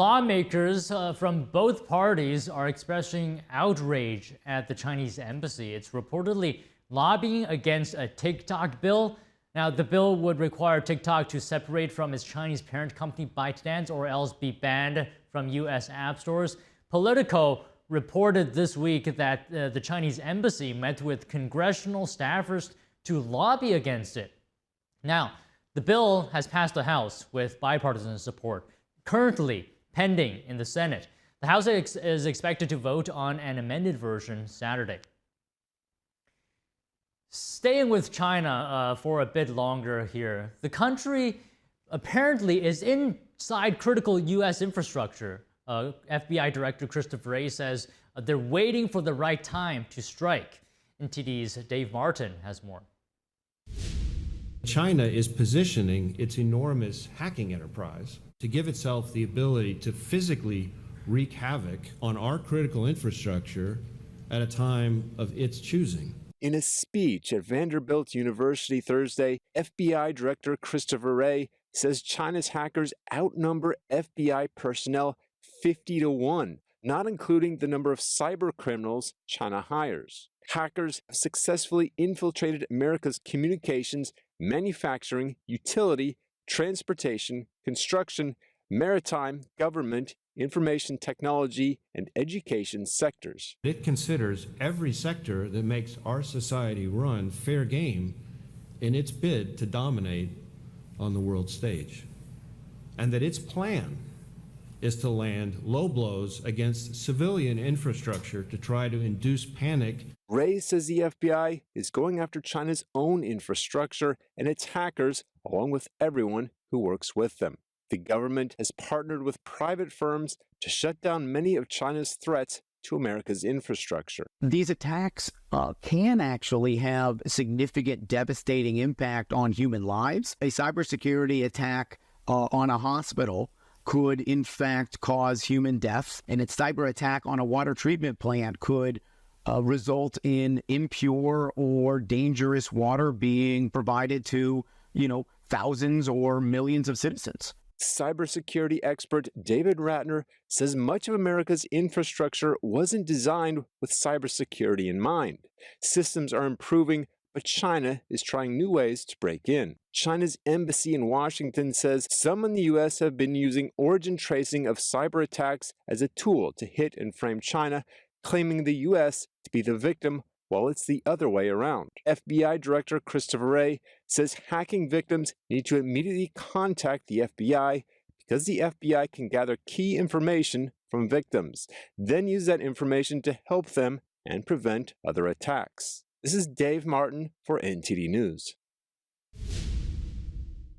Lawmakers from both parties are expressing outrage at the Chinese embassy. It's reportedly lobbying against a TikTok bill. Now, the bill would require TikTok to separate from its Chinese parent company ByteDance or else be banned from U.S. app stores. Politico reported this week that the Chinese embassy met with congressional staffers to lobby against it. Now, the bill has passed the House with bipartisan support. Currently pending in the Senate. The House is expected to vote on an amended version Saturday. Staying with China for a bit longer here, the country apparently is inside critical U.S. infrastructure. FBI Director Christopher Wray says they're waiting for the right time to strike. NTD's Dave Martin has more. China is positioning its enormous hacking enterprise to give itself the ability to physically wreak havoc on our critical infrastructure at a time of its choosing. In a speech at Vanderbilt University Thursday, FBI Director Christopher Wray says China's hackers outnumber FBI personnel 50-1, not including the number of cyber criminals China hires. Hackers have successfully infiltrated America's communications, manufacturing, utility, transportation, construction, maritime, government, information technology, and education sectors. It considers every sector that makes our society run fair game in its bid to dominate on the world stage, and that its plan is to land low blows against civilian infrastructure to try to induce panic. Wray says the FBI is going after China's own infrastructure and its hackers, along with everyone who works with them. The government has partnered with private firms to shut down many of China's threats to America's infrastructure. These attacks can actually have significant devastating impact on human lives. A cybersecurity attack on a hospital could in fact cause human deaths, and a cyber attack on a water treatment plant could result in impure or dangerous water being provided to, thousands or millions of citizens. Cybersecurity expert David Ratner says much of America's infrastructure wasn't designed with cybersecurity in mind. Systems are improving, but China is trying new ways to break in. China's embassy in Washington says some in the U.S. have been using origin tracing of cyber attacks as a tool to hit and frame China, claiming the U.S. to be the victim while it's the other way around. FBI Director Christopher Wray says hacking victims need to immediately contact the FBI because the FBI can gather key information from victims, then use that information to help them and prevent other attacks. This is Dave Martin for NTD News.